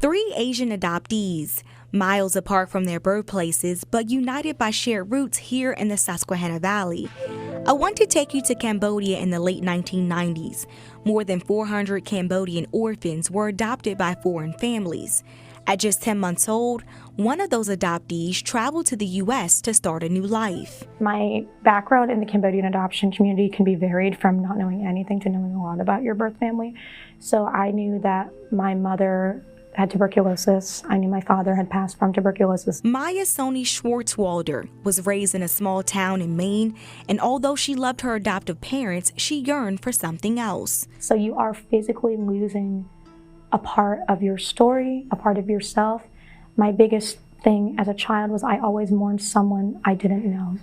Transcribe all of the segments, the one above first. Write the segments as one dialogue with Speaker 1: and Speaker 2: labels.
Speaker 1: Three Asian adoptees, miles apart from their birthplaces but united by shared roots here in the Susquehanna Valley. I want to take you to Cambodia in the late 1990s. More than 400 Cambodian orphans were adopted by foreign families. At just 10 months old, one of those adoptees traveled to the U.S. to start a new life.
Speaker 2: My background in the Cambodian adoption community can be varied from not knowing anything to knowing a lot about your birth family. So I knew that my mother had tuberculosis. I knew my father had passed from tuberculosis.
Speaker 1: Maya Sony Schwartzwalder was raised in a small town in Maine, and although she loved her adoptive parents, she yearned for something else.
Speaker 2: So you are physically losing a part of your story, a part of yourself. My biggest thing as a child was I always mourned someone I didn't know.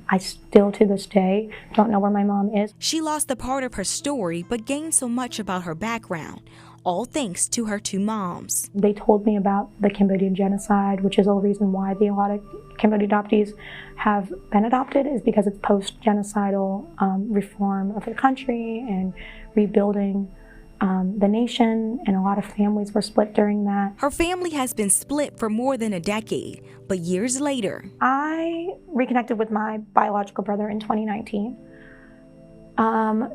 Speaker 2: I still to this day don't know where my mom is.
Speaker 1: She lost a part of her story but gained so much about her background, all thanks to her two moms.
Speaker 2: They told me about the Cambodian genocide, which is the reason why a lot of Cambodian adoptees have been adopted, is because it's post-genocidal reform of the country and rebuilding the nation, and a lot of families were split during that.
Speaker 1: Her family has been split for more than a decade, but years later,
Speaker 2: I reconnected with my biological brother in 2019. I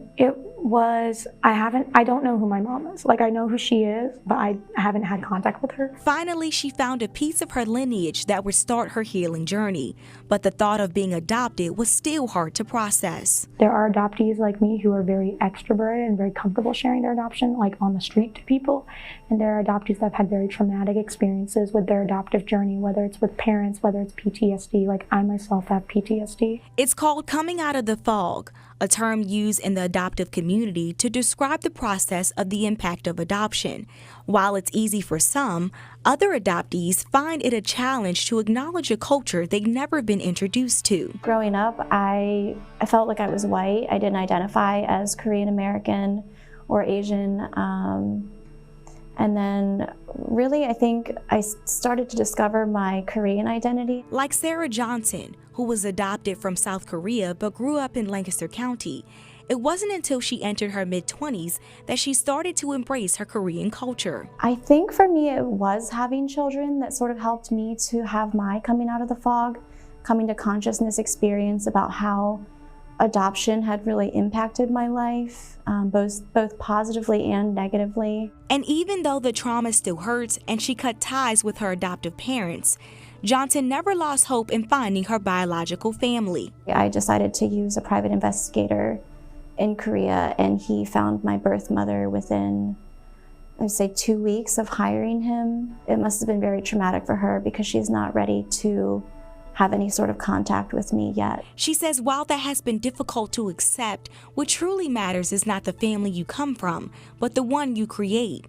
Speaker 2: don't know who my mom is. Like, I know who she is, but I haven't had contact with her.
Speaker 1: Finally, she found a piece of her lineage that would start her healing journey, but the thought of being adopted was still hard to process.
Speaker 2: There are adoptees like me who are very extroverted and very comfortable sharing their adoption, like on the street to people. And there are adoptees that have had very traumatic experiences with their adoptive journey, whether it's with parents, whether it's PTSD, like I myself have PTSD.
Speaker 1: It's called coming out of the fog, a term used in the adoptive community to describe the process of the impact of adoption. While it's easy for some, other adoptees find it a challenge to acknowledge a culture they've never been introduced to.
Speaker 3: Growing up, I felt like I was white. I didn't identify as Korean American or Asian. And then really, I think I started to discover my Korean identity.
Speaker 1: Like Sarah Johnson, who was adopted from South Korea but grew up in Lancaster County. It wasn't until she entered her mid-20s that she started to embrace her Korean culture.
Speaker 3: I think for me, it was having children that sort of helped me to have my coming out of the fog, coming to consciousness experience about how adoption had really impacted my life, both positively and negatively.
Speaker 1: And even though the trauma still hurts and she cut ties with her adoptive parents, Johnson never lost hope in finding her biological family.
Speaker 3: I decided to use a private investigator in Korea, and he found my birth mother within, I'd say, 2 weeks of hiring him. It must have been very traumatic for her because she's not ready to have any sort of contact with me yet.
Speaker 1: She says while that has been difficult to accept, what truly matters is not the family you come from, but the one you create.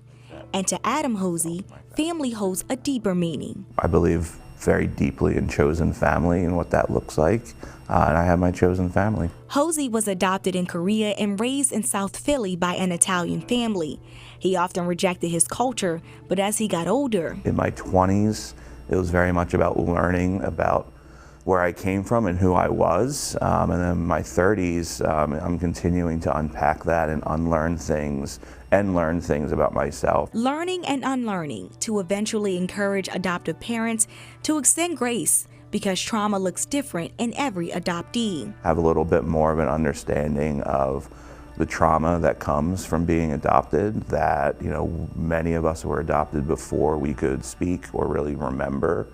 Speaker 1: And to Adam Hosey, family holds a deeper meaning.
Speaker 4: I believe very deeply in chosen family and what that looks like, and I have my chosen family.
Speaker 1: Hosey was adopted in Korea and raised in South Philly by an Italian family. He often rejected his culture, but as he got older.
Speaker 4: In my 20s, it was very much about learning about where I came from and who I was, and then in my 30s, I'm continuing to unpack that and unlearn things and learn things about myself.
Speaker 1: Learning and unlearning to eventually encourage adoptive parents to extend grace, because trauma looks different in every adoptee.
Speaker 4: Have a little bit more of an understanding of the trauma that comes from being adopted, that, you know, many of us were adopted before we could speak or really remember.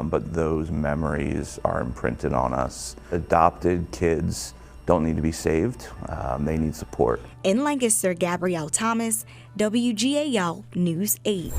Speaker 4: But those memories are imprinted on us. Adopted kids don't need to be saved, they need support.
Speaker 1: In Lancaster, Gabrielle Thomas, WGAL News 8.